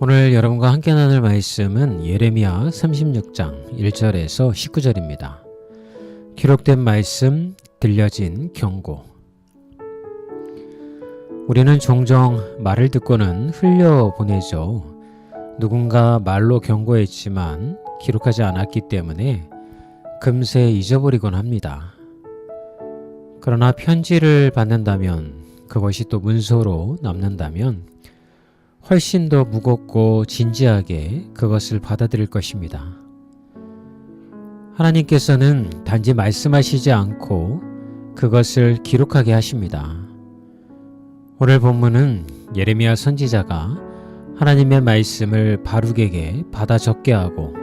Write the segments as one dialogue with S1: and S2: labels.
S1: 오늘 여러분과 함께 나눌 말씀은 예레미야 36장 1절에서 19절입니다. 기록된 말씀, 들려진 경고. 우리는 종종 말을 듣고는 흘려보내죠. 누군가 말로 경고했지만 기록하지 않았기 때문에 금세 잊어버리곤 합니다. 그러나 편지를 받는다면, 그것이 또 문서로 남는다면 훨씬 더 무겁고 진지하게 그것을 받아들일 것입니다. 하나님께서는 단지 말씀하시지 않고 그것을 기록하게 하십니다. 오늘 본문은 예레미야 선지자가 하나님의 말씀을 바룩에게 받아 적게 하고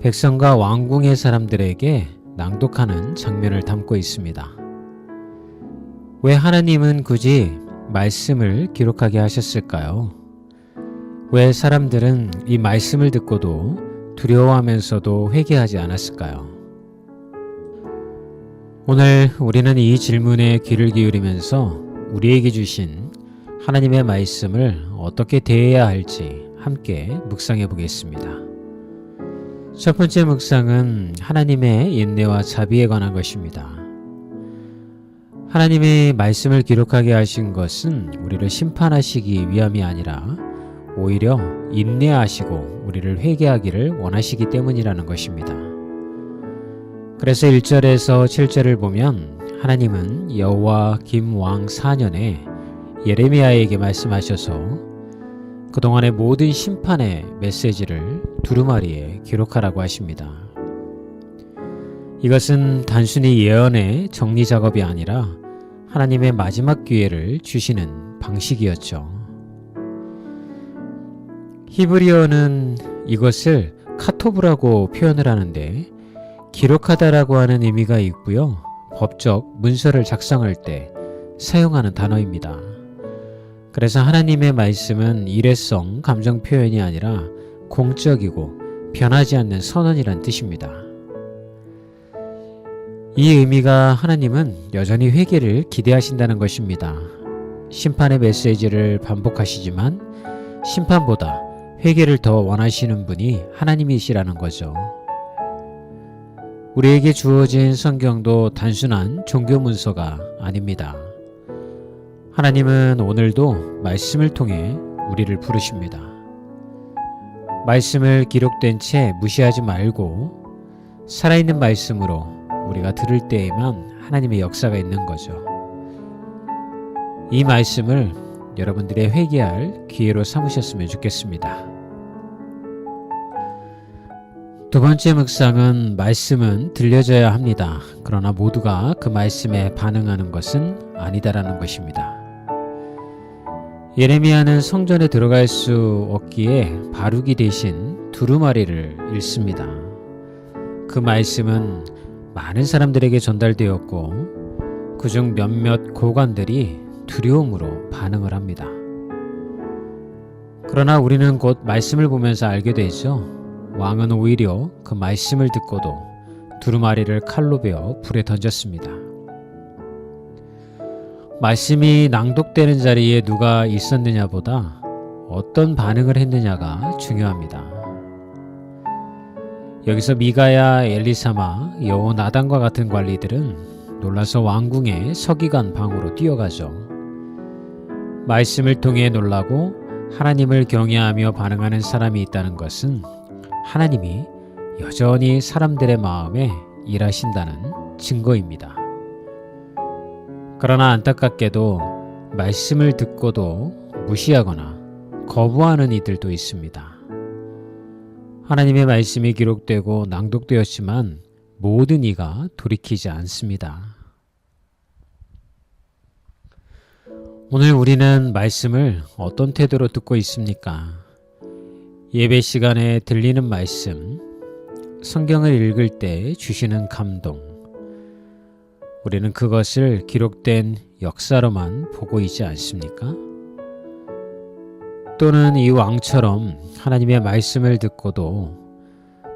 S1: 백성과 왕궁의 사람들에게 낭독하는 장면을 담고 있습니다. 왜 하나님은 굳이 말씀을 기록하게 하셨을까요? 왜 사람들은 이 말씀을 듣고도 두려워하면서도 회개하지 않았을까요? 오늘 우리는 이 질문에 귀를 기울이면서 우리에게 주신 하나님의 말씀을 어떻게 대해야 할지 함께 묵상해 보겠습니다. 첫 번째 묵상은 하나님의 인내와 자비에 관한 것입니다. 하나님의 말씀을 기록하게 하신 것은 우리를 심판하시기 위함이 아니라 오히려 인내하시고 우리를 회개하기를 원하시기 때문이라는 것입니다. 그래서 1절에서 7절을 보면 하나님은 여호와 김왕 4년에 예레미야에게 말씀하셔서 그동안의 모든 심판의 메시지를 두루마리에 기록하라고 하십니다. 이것은 단순히 예언의 정리 작업이 아니라 하나님의 마지막 기회를 주시는 방식이었죠. 히브리어는 이것을 카토브라고 표현을 하는데 기록하다라고 하는 의미가 있고요. 법적 문서를 작성할 때 사용하는 단어입니다. 그래서 하나님의 말씀은 일회성 감정 표현이 아니라 공적이고 변하지 않는 선언이란 뜻입니다. 이 의미가 하나님은 여전히 회개를 기대하신다는 것입니다. 심판의 메시지를 반복하시지만 심판보다 회개를 더 원하시는 분이 하나님이시라는 거죠. 우리에게 주어진 성경도 단순한 종교 문서가 아닙니다. 하나님은 오늘도 말씀을 통해 우리를 부르십니다. 말씀을 기록된 채 무시하지 말고 살아있는 말씀으로 우리가 들을 때에만 하나님의 역사가 있는 거죠. 이 말씀을 여러분들의 회개할 기회로 삼으셨으면 좋겠습니다. 두 번째 묵상은 말씀은 들려져야 합니다. 그러나 모두가 그 말씀에 반응하는 것은 아니다라는 것입니다. 예레미야는 성전에 들어갈 수 없기에 바룩이 대신 두루마리를 읽습니다. 그 말씀은 많은 사람들에게 전달되었고 그중 몇몇 고관들이 두려움으로 반응을 합니다. 그러나 우리는 곧 말씀을 보면서 알게 되죠. 왕은 오히려 그 말씀을 듣고도 두루마리를 칼로 베어 불에 던졌습니다. 말씀이 낭독되는 자리에 누가 있었느냐보다 어떤 반응을 했느냐가 중요합니다. 여기서 미가야, 엘리사마, 여호나단과 같은 관리들은 놀라서 왕궁의 서기관 방으로 뛰어가죠. 말씀을 통해 놀라고 하나님을 경외하며 반응하는 사람이 있다는 것은 하나님이 여전히 사람들의 마음에 일하신다는 증거입니다. 그러나 안타깝게도 말씀을 듣고도 무시하거나 거부하는 이들도 있습니다. 하나님의 말씀이 기록되고 낭독되었지만 모든 이가 돌이키지 않습니다. 오늘 우리는 말씀을 어떤 태도로 듣고 있습니까? 예배 시간에 들리는 말씀, 성경을 읽을 때 주시는 감동, 우리는 그것을 기록된 역사로만 보고 있지 않습니까? 또는 이 왕처럼 하나님의 말씀을 듣고도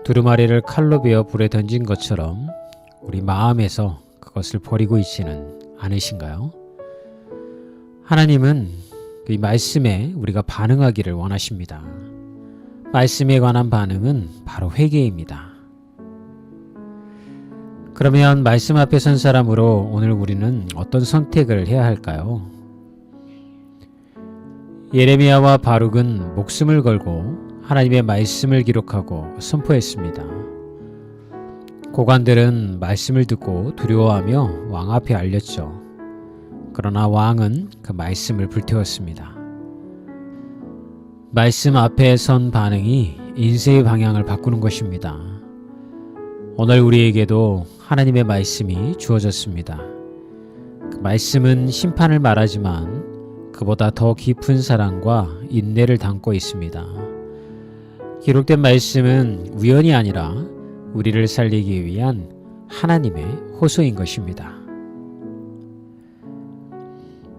S1: 두루마리를 칼로 베어 불에 던진 것처럼 우리 마음에서 그것을 버리고 있지는 않으신가요? 하나님은 이 말씀에 우리가 반응하기를 원하십니다. 말씀에 관한 반응은 바로 회개입니다. 그러면 말씀 앞에 선 사람으로 오늘 우리는 어떤 선택을 해야 할까요? 예레미야와 바룩은 목숨을 걸고 하나님의 말씀을 기록하고 선포했습니다. 고관들은 말씀을 듣고 두려워하며 왕 앞에 알렸죠. 그러나 왕은 그 말씀을 불태웠습니다. 말씀 앞에 선 반응이 인생의 방향을 바꾸는 것입니다. 오늘 우리에게도 하나님의 말씀이 주어졌습니다. 그 말씀은 심판을 말하지만 그보다 더 깊은 사랑과 인내를 담고 있습니다. 기록된 말씀은 우연이 아니라 우리를 살리기 위한 하나님의 호소인 것입니다.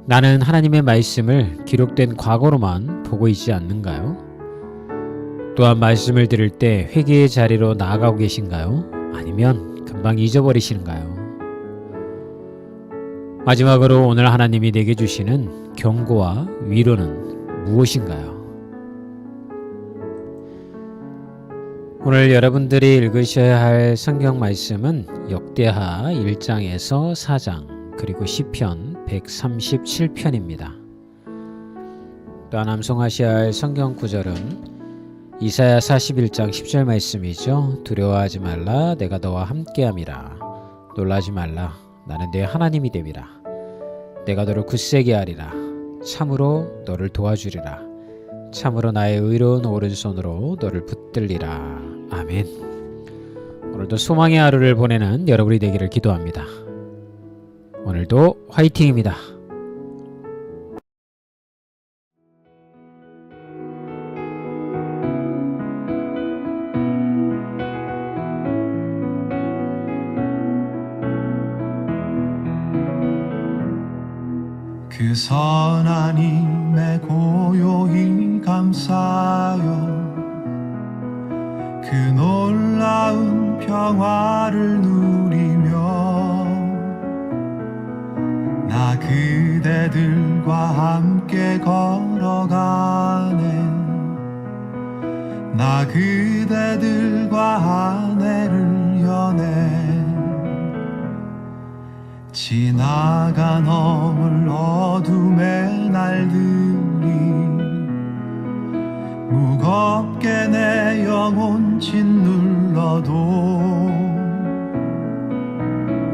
S1: 나는 하나님의 말씀을 기록된 과거로만 보고 있지 않는가요? 또한 말씀을 들을 때 회개의 자리로 나아가고 계신가요? 아니면 금방 잊어버리시는가요? 마지막으로 오늘 하나님이 내게 주시는 경고와 위로는 무엇인가요? 오늘 여러분들이 읽으셔야 할 성경 말씀은 역대하 1장에서 4장 그리고 시편 137편입니다. 또한 암송하셔야 할 성경 구절은 이사야 41장 10절 말씀이죠. 두려워하지 말라 내가 너와 함께함이라. 놀라지 말라 나는 내 하나님이 됨이라. 내가 너를 굳세게 하리라. 참으로 너를 도와주리라. 참으로 나의 의로운 오른손으로 너를 붙들리라. 아멘. 오늘도 소망의 하루를 보내는 여러분이 되기를 기도합니다. 오늘도 화이팅입니다.
S2: 그 선한 힘에 고요히 감사여 그 놀라운 평화를 누리며 나 그대들과 함께 걸어가네. 나 그대들과 한 해를 여네. 지나가 넘을 어둠의 날들이 무겁게 내 영혼 짓눌러도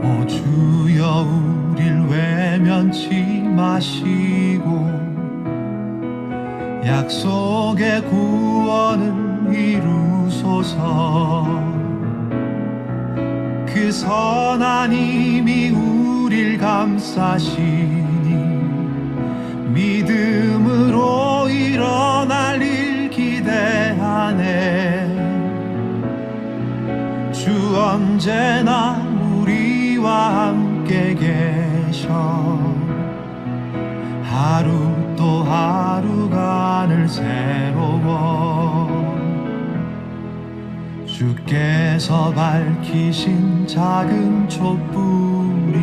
S2: 오 주여 우릴 외면치 마시고 약속의 구원을 이루소서. 그 선한 힘이 우릴 감싸시니 믿음으로 일어날 일 기대하네. 주 언제나 우리와 함께 계셔 하루 또 하루가 늘 새로워. 주께서 밝히신 작은 촛불이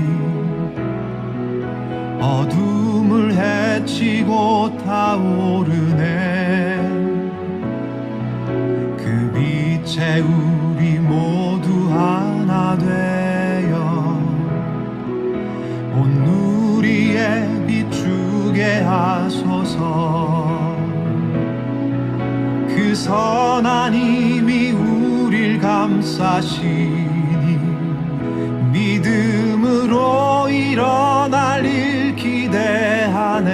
S2: 어둠을 헤치고 타오르네. 그 빛에 우리 모두 하나 되어 온 누리에 비추게 하소서. 그 선한 힘이 우릴 감싸시니 믿음으로 일어날 일 기대하네.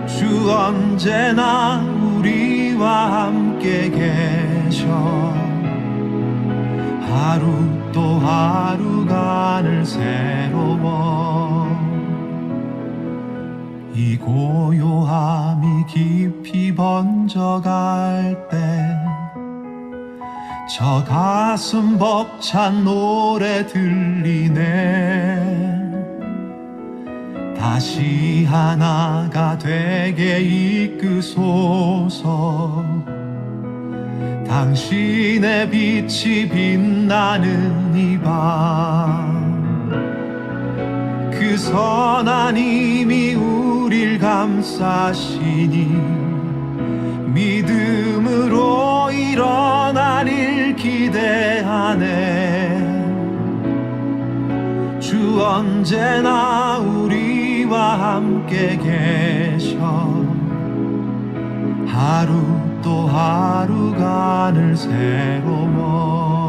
S2: 주 언제나 우리와 함께 계셔 하루 또 하루가 늘 새로워. 이 고요함이 깊이 번져갈 때 저 가슴 벅찬 노래 들리네. 다시 하나가 되게 이끄소서. 당신의 빛이 빛나는 이 밤 그 선한 힘이 우릴 감싸시니 믿음으로 일어나릴 기대하네. 주 언제나 우리와 함께 계셔 하루 또 하루가 늘 새로워.